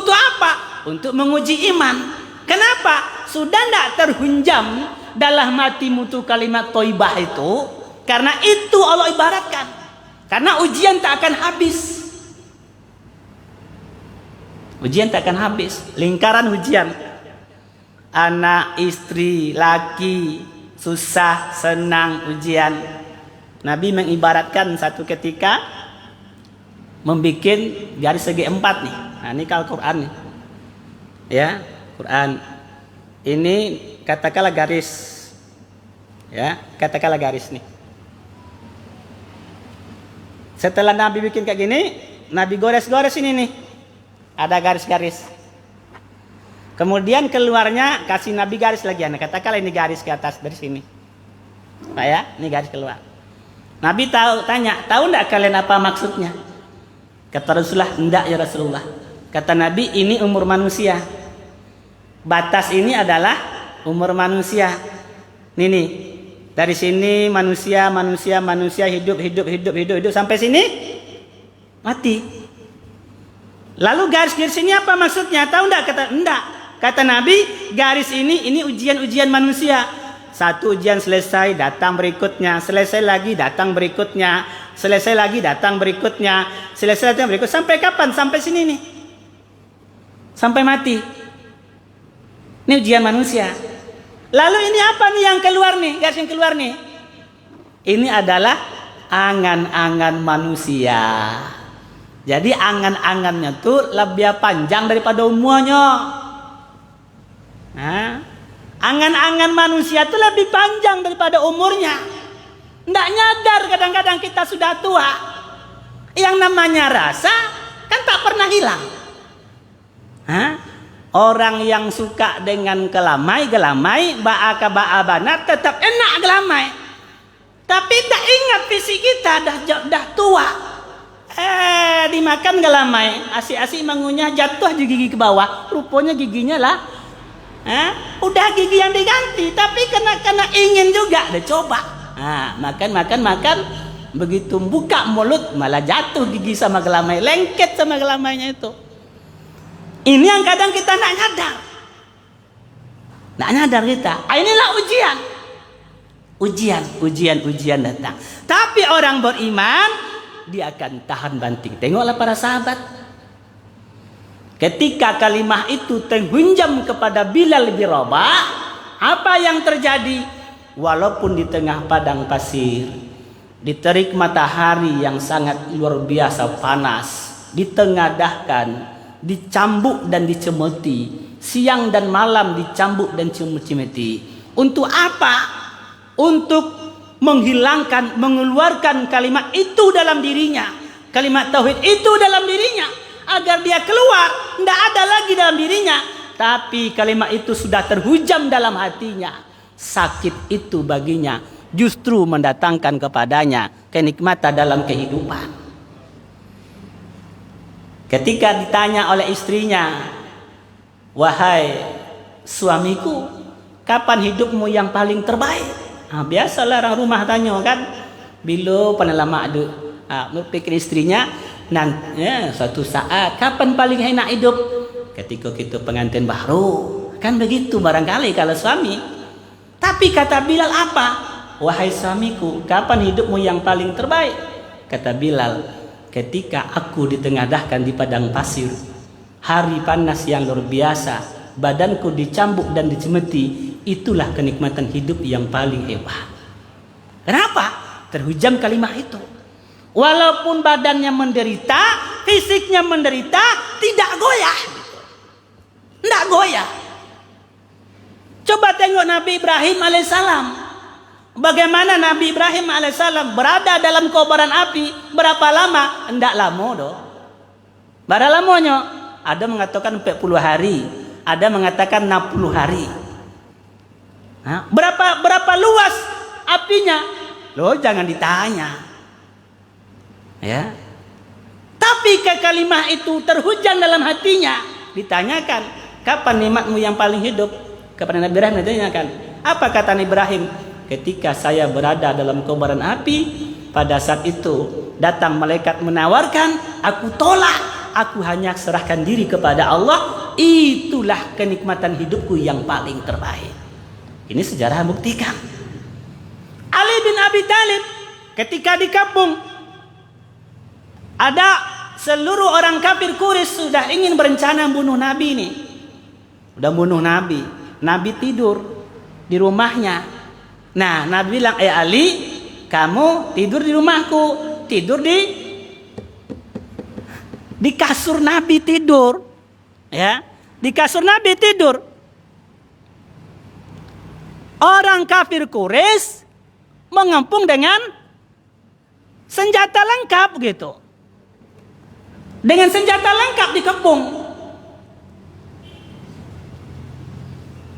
Untuk apa? Untuk menguji iman. Kenapa? Sudah tidak terhunjam dalam hatimu tuh kalimat thayyibah itu. Karena itu Allah ibaratkan. Karena ujian tak akan habis. Ujian tak akan habis. Lingkaran ujian. Anak, istri, laki, susah, senang, ujian. Nabi mengibaratkan satu ketika membuat garis segi 4 nih. Nah, ini Al-Quran nih. Ya, Quran. Ini katakanlah garis. Ya, katakanlah garis nih. Setelah Nabi bikin kayak gini, Nabi gores-gores ini nih. Ada garis-garis. Kemudian keluarnya kasih Nabi garis lagi. Nah, katakanlah ini garis ke atas dari sini. Pak ya, ini garis keluar. Nabi tanya, tahu enggak kalian apa maksudnya? Kata Rasulullah, enggak ya Rasulullah. Kata Nabi, ini umur manusia. Batas ini adalah umur manusia. Nih, dari sini manusia hidup sampai sini mati. Lalu garis ini apa maksudnya? Tahu enggak? Kata Nabi, garis ini ujian manusia. Satu ujian selesai, datang berikutnya, selesai lagi, datang berikutnya, selesai lagi, datang berikutnya, selesai datang berikut. Sampai kapan? Sampai sini nih. Sampai mati. Ini ujian manusia. Lalu ini apa nih yang keluar nih? Garis yang keluar nih. Ini adalah angan-angan manusia. Jadi angan-angannya tuh lebih panjang daripada umurnya. Nah, angan-angan manusia itu lebih panjang daripada umurnya. Nggak nyadar kadang-kadang kita sudah tua. Yang namanya rasa kan tak pernah hilang. Hah? Orang yang suka dengan gelamai, ba'aka-ba'abana tetap enak gelamai. Tapi tak ingat fisik kita dah tua. Dimakan gelamai, asik-asik mengunyah, jatuh di gigi ke bawah. Rupanya giginya lah. Udah gigi yang diganti, tapi kena ingin juga, udah coba. Makan. Begitu buka mulut malah jatuh gigi sama gelamai, lengket sama gelamainya itu. Ini yang kadang kita nak nyadar. Nak nyadar kita. Inilah ujian datang. Tapi orang beriman dia akan tahan banting. Tengoklah para sahabat. Ketika kalimah itu terhunjam kepada Bilal bin Rabah, apa yang terjadi? Walaupun di tengah padang pasir, di terik matahari yang sangat luar biasa panas, ditengadahkan, dicambuk dan dicemeti, siang dan malam dicambuk dan dicemeti. Untuk apa? Untuk mengeluarkan kalimat itu dalam dirinya, kalimat tauhid itu dalam dirinya, agar dia keluar, tidak ada lagi dalam dirinya, tapi kalimat itu sudah terhujam dalam hatinya. Sakit itu baginya justru mendatangkan kepadanya kenikmatan dalam kehidupan. Ketika ditanya oleh istrinya, wahai suamiku, kapan hidupmu yang paling terbaik? Biasalah orang rumah tanya kan, bila pernah lama ada berpikir istrinya, suatu saat kapan paling enak hidup? Ketika kita pengantin baru, kan begitu barangkali kalau suami. Tapi kata Bilal apa? Wahai suamiku, kapan hidupmu yang paling terbaik? Kata Bilal, ketika aku ditengadahkan di padang pasir, hari panas yang luar biasa, badanku dicambuk dan dicemeti, itulah kenikmatan hidup yang paling hebat. Kenapa? Terhujam kalimat itu. Walaupun badannya menderita, fisiknya menderita, tidak goyah. Tidak goyah. Coba tengok Nabi Ibrahim alaihissalam. Bagaimana Nabi Ibrahim alaihissalam berada dalam kobaran api berapa lama? Tidak lama doh. Berapa lamanya? Ada mengatakan 40 hari, ada mengatakan 60 hari. Berapa luas apinya? Loh, jangan ditanya. Ya. Tapi kalimat itu terhujan dalam hatinya. Ditanyakan, kapan nikmatmu yang paling hidup? Kepada Nabi Ibrahim ditanyakan. Apa kata Nabi Ibrahim? Ketika saya berada dalam kobaran api, pada saat itu datang malaikat menawarkan, aku tolak aku hanya serahkan diri kepada Allah, itulah kenikmatan hidupku yang paling terbaik. Ini sejarah membuktikan. Ali bin Abi Thalib ketika di kampung ada seluruh orang kafir Quraisy sudah ingin berencana bunuh Nabi ini. Udah bunuh Nabi. Nabi tidur di rumahnya. Nah, Nabi bilang, Ali, kamu tidur di rumahku. Tidur di kasur Nabi tidur. Ya, di kasur Nabi tidur. Orang kafir Quraisy mengepung dengan senjata lengkap gitu. Dengan senjata lengkap dikepung.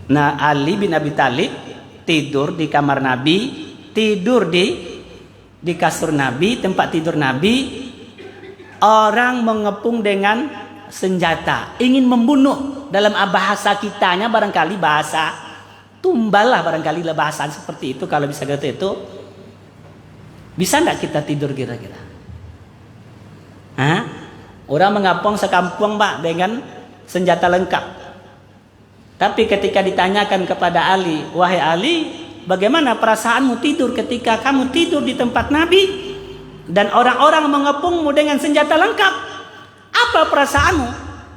Nah, Ali bin Abi Thalib tidur di kamar Nabi, tidur di kasur Nabi, tempat tidur Nabi. Orang mengepung dengan senjata, ingin membunuh. Dalam bahasa kitanya barangkali bahasa tumbal lah, barangkali lah bahasa seperti itu. Kalau bisa kata itu, bisa enggak kita tidur kira-kira? Hah? Orang mengepung sekampung Pak dengan senjata lengkap. Tapi ketika ditanyakan kepada Ali, wahai Ali, bagaimana perasaanmu tidur ketika kamu tidur di tempat Nabi dan orang-orang mengepungmu dengan senjata lengkap? Apa perasaanmu?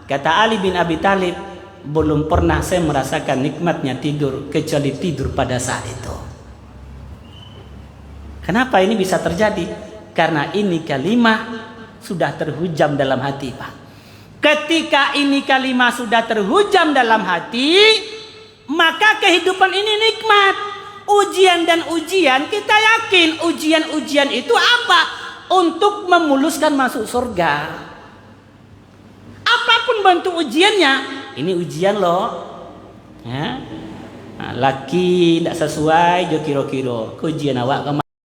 Kata Ali bin Abi Thalib, belum pernah saya merasakan nikmatnya tidur kecuali tidur pada saat itu. Kenapa ini bisa terjadi? Karena ini kalimat sudah terhujam dalam hati, Pak. Ketika ini kalimat sudah terhujam dalam hati, maka kehidupan ini nikmat. Ujian dan ujian, kita yakin ujian-ujian itu apa? Untuk memuluskan masuk surga. Apapun bentuk ujiannya, ini ujian loh. Ya. Nah, laki tidak sesuai, jo kiro-kiro. Ujian awak